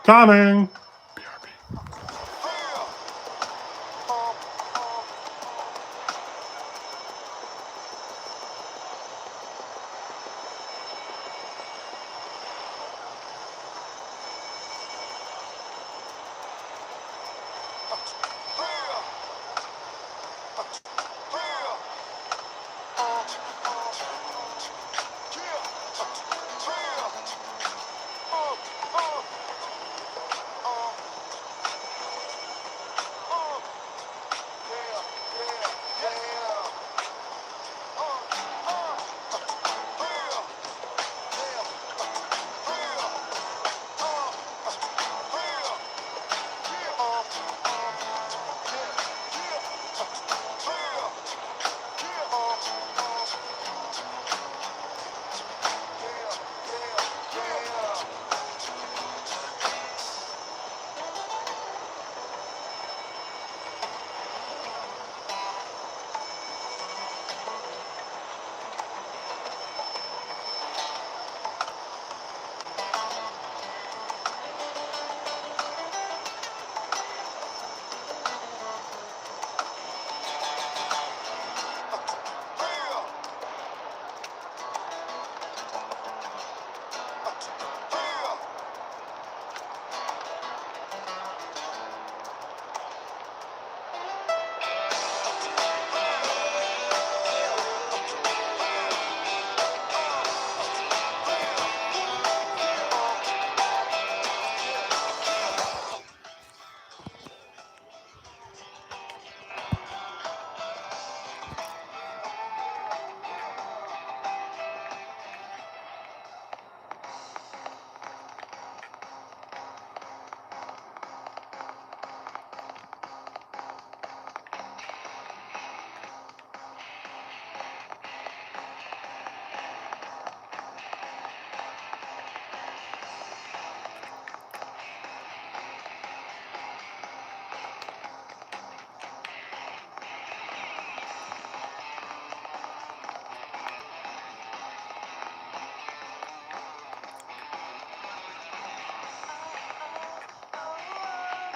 Coming!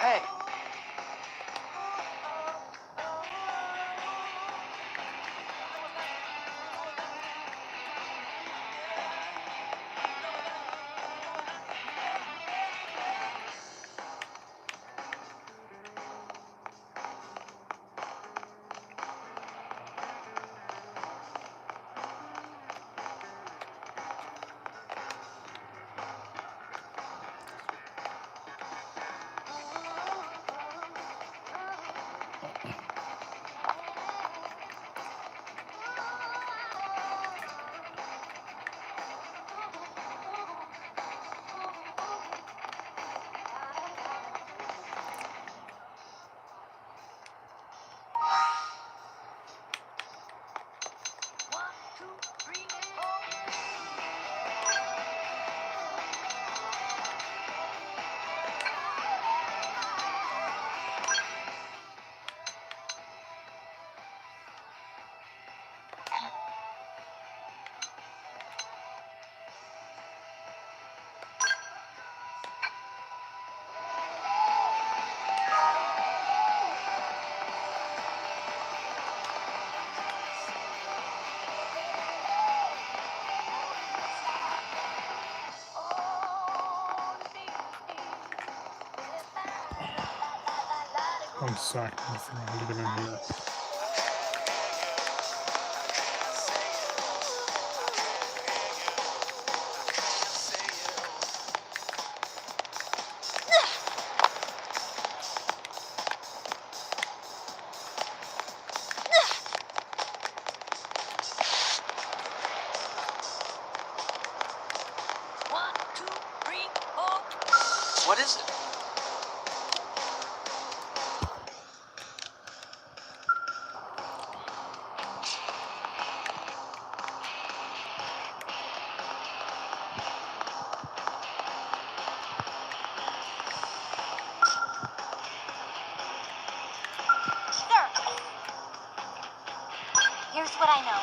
Hey. One sec, I think I can get in here. What is it? Here's what I know.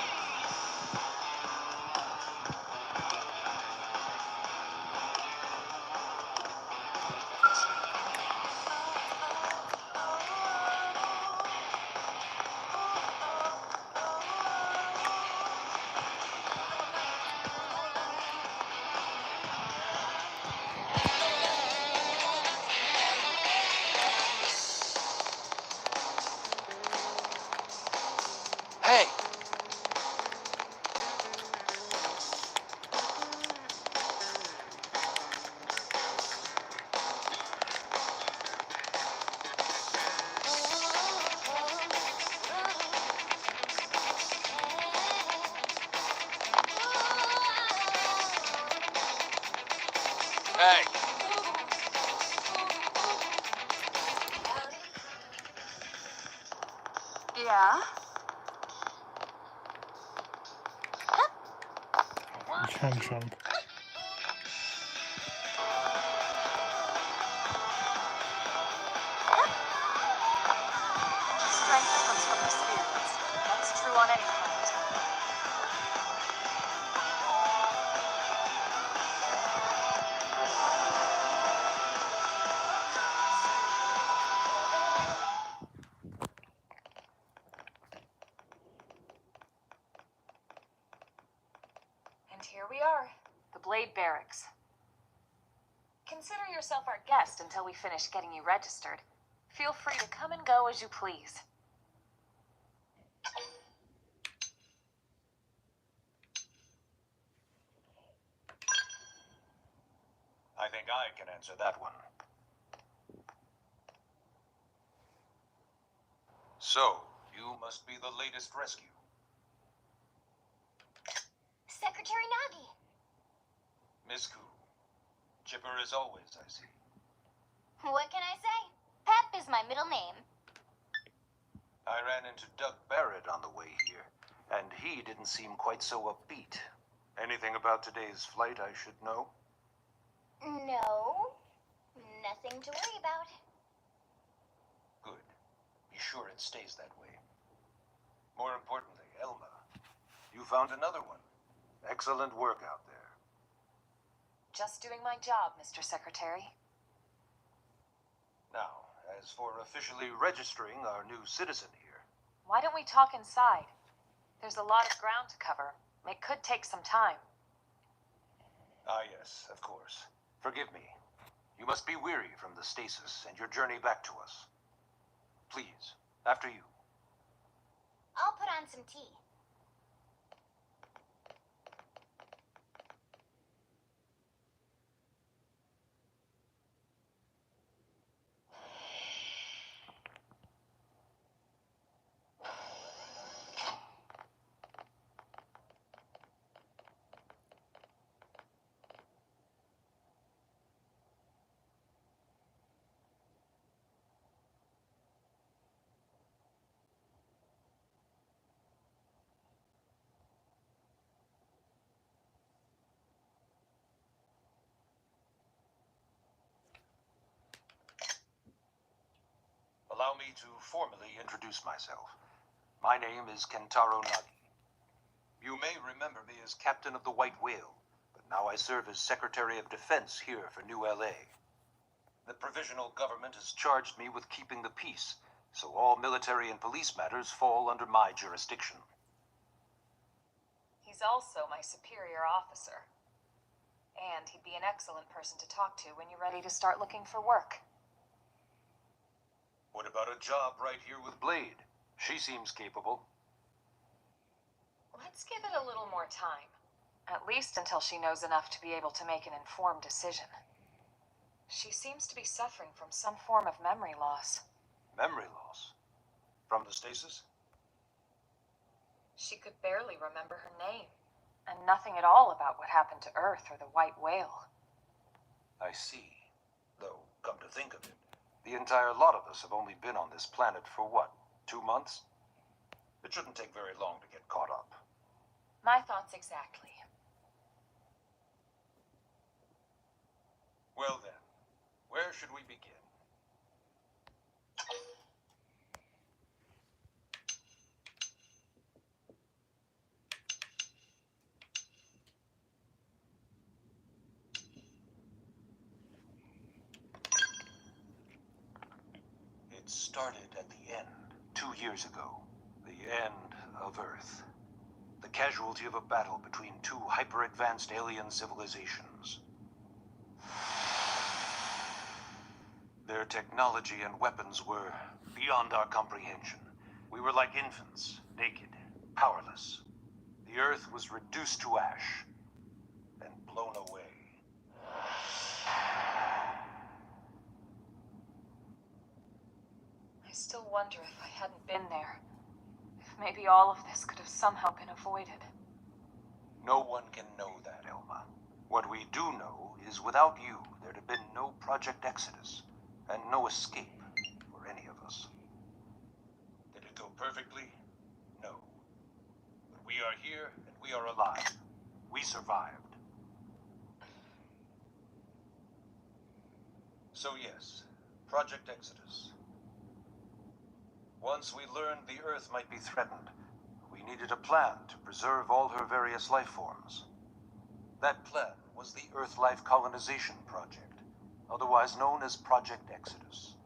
bag. Yeah? You can jump. Strength comes from experience. That's true on any planet. And here we are, the Blade Barracks. Consider yourself our guest until we finish getting you registered. Feel free to come and go as you please. I think I can answer that one. So, you must be the latest rescue. Secretary Nagi. Miss Ku. Chipper as always, I see. What can I say? Pep is my middle name. I ran into Doug Barrett on the way here, and he didn't seem quite so upbeat. Anything about today's flight I should know? No, nothing to worry about. Good. Be sure it stays that way. More importantly, Elma, you found another one. Excellent work out there. Just doing my job, Mr. Secretary. Now, as for officially registering our new citizen here, Why don't we talk inside? There's a lot of ground to cover. It could take some time. ah yes, of course. Forgive me. You must be weary from the stasis and your journey back to us. Please, after you. I'll put on some tea. Allow me to formally introduce myself. My name is Kentaro Nagi. You may remember me as Captain of the White Whale, but now I serve as Secretary of Defense here for New LA. The provisional government has charged me with keeping the peace, so all military and police matters fall under my jurisdiction. He's also my superior officer. And he'd be an excellent person to talk to when you're ready to start looking for work. What about a job right here with Blade? She seems capable. Let's give it a little more time. At least until she knows enough to be able to make an informed decision. She seems to be suffering from some form of memory loss. Memory loss? From the stasis? She could barely remember her name, and nothing at all about what happened to Earth or the White Whale. I see. Though, come to think of it, the entire lot of us have only been on this planet for what, 2 months? It shouldn't take very long to get caught up. My thoughts exactly. Well then, where should we begin? It started at the end, 2 years ago. The end of Earth. The casualty of a battle between two hyper-advanced alien civilizations. Their technology and weapons were beyond our comprehension. We were like infants, naked, powerless. The Earth was reduced to ash and blown away. I still wonder if I hadn't been there. If maybe all of this could have somehow been avoided. No one can know that, Elma. What we do know is without you, there'd have been no Project Exodus, and no escape for any of us. Did it go perfectly? No. But we are here, and we are alive. We survived. So yes, Project Exodus. Once we learned the Earth might be threatened, we needed a plan to preserve all her various life forms. That plan was the Earth Life Colonization Project, otherwise known as Project Exodus.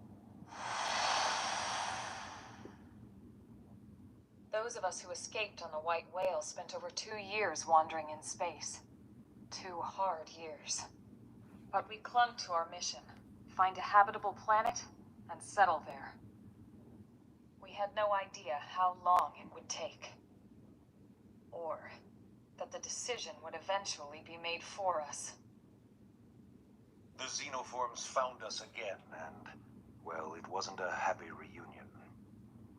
Those of us who escaped on the White Whale spent over 2 years wandering in space. 2 hard years. But we clung to our mission. Find a habitable planet and settle there. We had no idea how long it would take. Or that the decision would eventually be made for us. The Xenoforms found us again, and, well, it wasn't a happy reunion.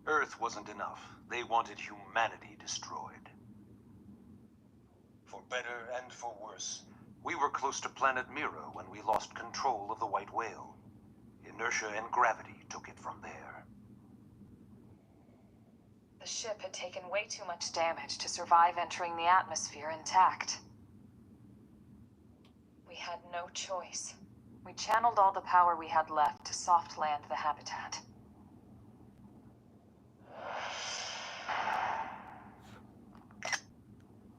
Earth wasn't enough. They wanted humanity destroyed. For better and for worse, we were close to planet Mira when we lost control of the White Whale. Inertia and gravity took it from there. The ship had taken way too much damage to survive entering the atmosphere intact. We had no choice. We channeled all the power we had left to soft land the habitat.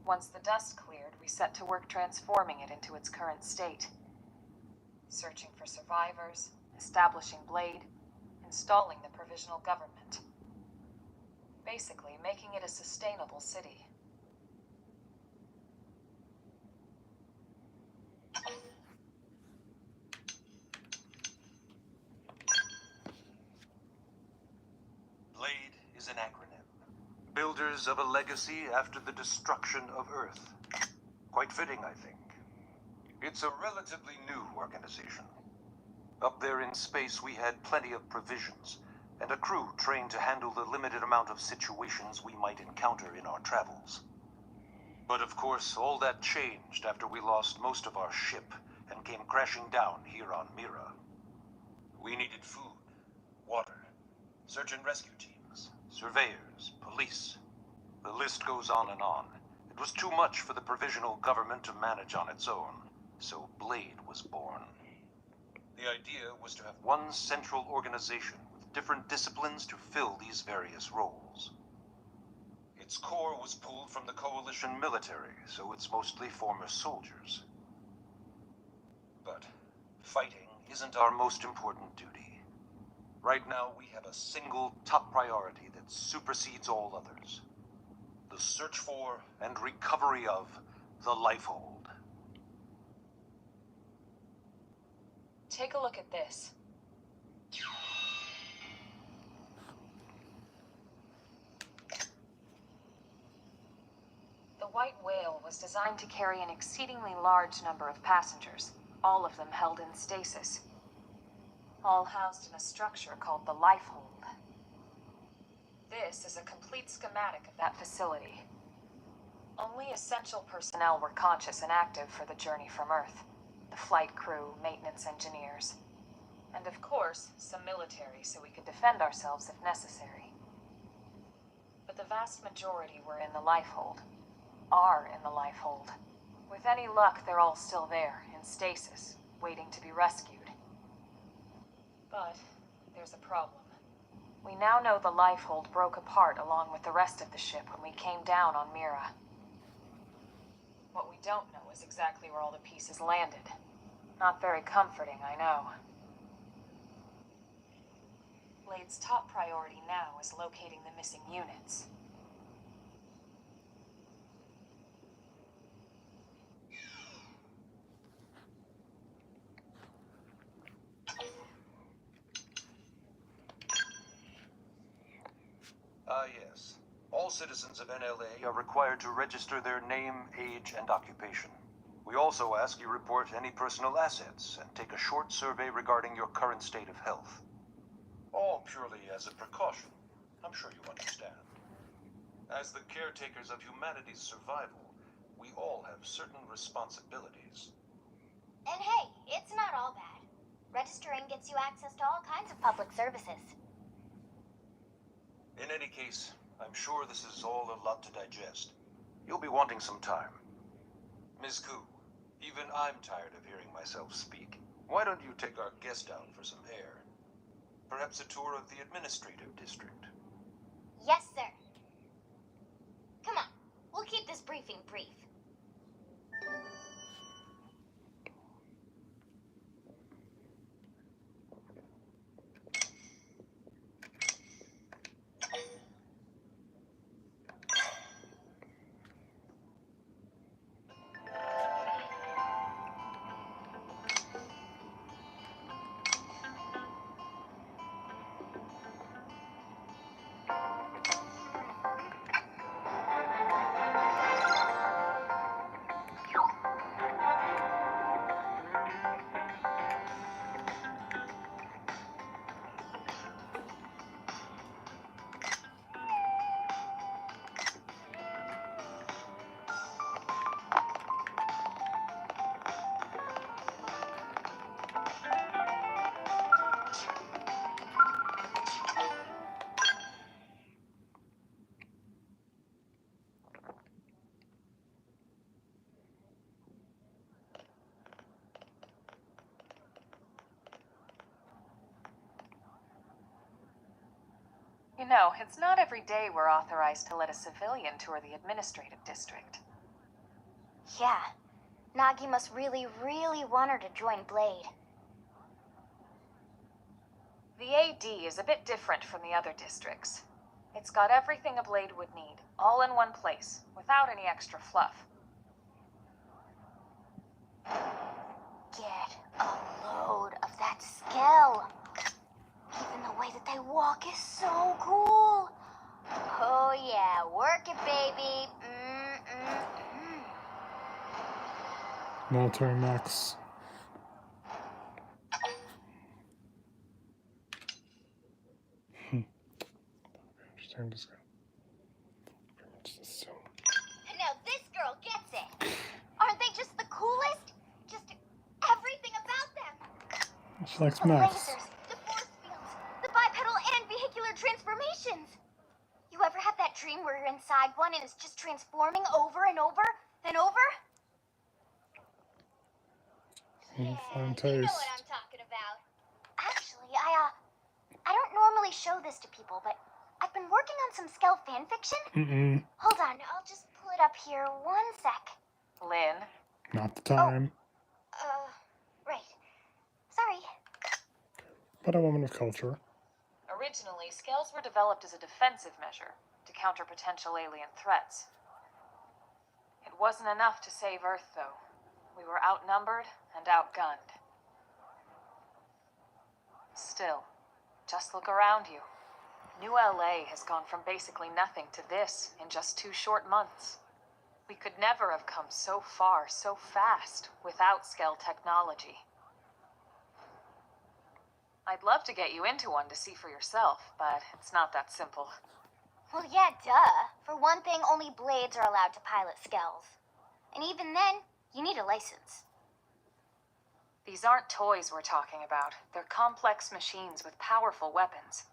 Once the dust cleared, we set to work transforming it into its current state. Searching for survivors, establishing Blade, installing the provisional government. Basically, making it a sustainable city. Blade is an acronym. Builders of a legacy after the destruction of Earth. Quite fitting, I think. It's a relatively new organization. Up there in space, we had plenty of provisions, and a crew trained to handle the limited amount of situations we might encounter in our travels. But of course, all that changed after we lost most of our ship and came crashing down here on Mira. We needed food, water, search and rescue teams, surveyors, police. The list goes on and on. It was too much for the provisional government to manage on its own, so Blade was born. The idea was to have one central organization with different disciplines to fill these various roles. Its core was pulled from the Coalition military, so it's mostly former soldiers. But fighting isn't our most important duty. Right now, we have a single top priority that supersedes all others. The search for and recovery of the Lifehold. Take a look at this. The White Whale was designed to carry an exceedingly large number of passengers, all of them held in stasis. All housed in a structure called the Lifehold. This is a complete schematic of that facility. Only essential personnel were conscious and active for the journey from Earth. The flight crew, maintenance engineers, and of course, some military so we could defend ourselves if necessary. But the vast majority were in the Lifehold. Are in the Lifehold. With any luck, they're all still there, in stasis, waiting to be rescued. But there's a problem. We now know the Lifehold broke apart along with the rest of the ship when we came down on Mira. What we don't know is exactly where all the pieces landed. Not very comforting, I know. Blade's top priority now is locating the missing units. Yes. All citizens of NLA are required to register their name, age, and occupation. We also ask you report any personal assets and take a short survey regarding your current state of health. All purely as a precaution. I'm sure you understand. As the caretakers of humanity's survival, we all have certain responsibilities. And hey, it's not all bad. Registering gets you access to all kinds of public services. In any case, I'm sure this is all a lot to digest. You'll be wanting some time. Ms. Koo, even I'm tired of hearing myself speak. Why don't you take our guest out for some air? Perhaps a tour of the administrative district. Yes, sir. Come on, we'll keep this briefing brief. You know, it's not every day we're authorized to let a civilian tour the administrative district. Yeah, Nagi must really, really want her to join Blade. The AD is a bit different from the other districts. It's got everything a Blade would need, all in one place, without any extra fluff. Get a load of that skill. Even the way that they walk is so cool. Oh yeah, work it, baby. Military max. Understand this guy. Pretty much the same. Now this girl gets it. Aren't they just the coolest? Just everything about them. She likes The max. lasers, the force fields, the bipedal and vehicular transformations. You ever have that dream where you're inside one and it's just transforming over and over and over? Fine You know taste. what I'm talking about. Actually, I don't normally show this to people, but I've been working on some Skell fanfiction. Hold on, I'll just pull it up here. 1 sec. Lynn? Not the time. Right. Sorry. But a woman of culture. Originally, scales were developed as a defensive measure to counter potential alien threats. It wasn't enough to save Earth, though. We were outnumbered and outgunned. Still, just look around you. New LA has gone from basically nothing to this in just 2 short months. We could never have come so far so fast without Skell technology. I'd love to get you into one to see for yourself, but it's not that simple. Well, yeah, duh. For one thing, only Blades are allowed to pilot Skells. And even then, you need a license. These aren't toys we're talking about. They're complex machines with powerful weapons.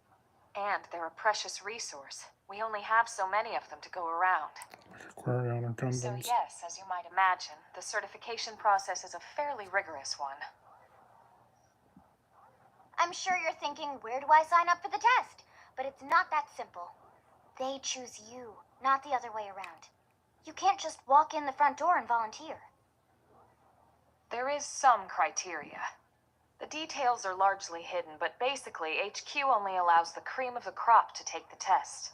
And they're a precious resource. We only have so many of them to go around. Like Aquarion or Gundams. So yes, as you might imagine, the certification process is a fairly rigorous one. I'm sure you're thinking, where do I sign up for the test? But it's not that simple. They choose you, not the other way around. You can't just walk in the front door and volunteer. There is some criteria. The details are largely hidden, but basically HQ only allows the cream of the crop to take the test.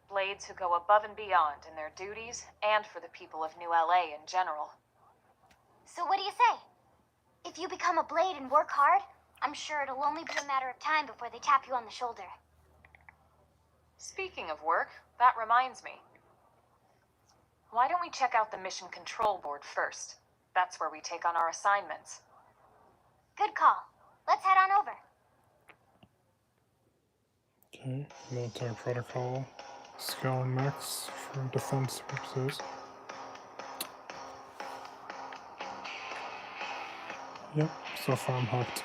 Blades who go above and beyond in their duties and for the people of New LA in general. So what do you say? If you become a Blade and work hard, I'm sure it'll only be a matter of time before they tap you on the shoulder. Speaking of work, that reminds me. Why don't we check out the mission control board first? That's where we take on our assignments. Good call. Let's head on over. Okay, military protocol. Skill and max for defense purposes. Yep, so far I'm hooked.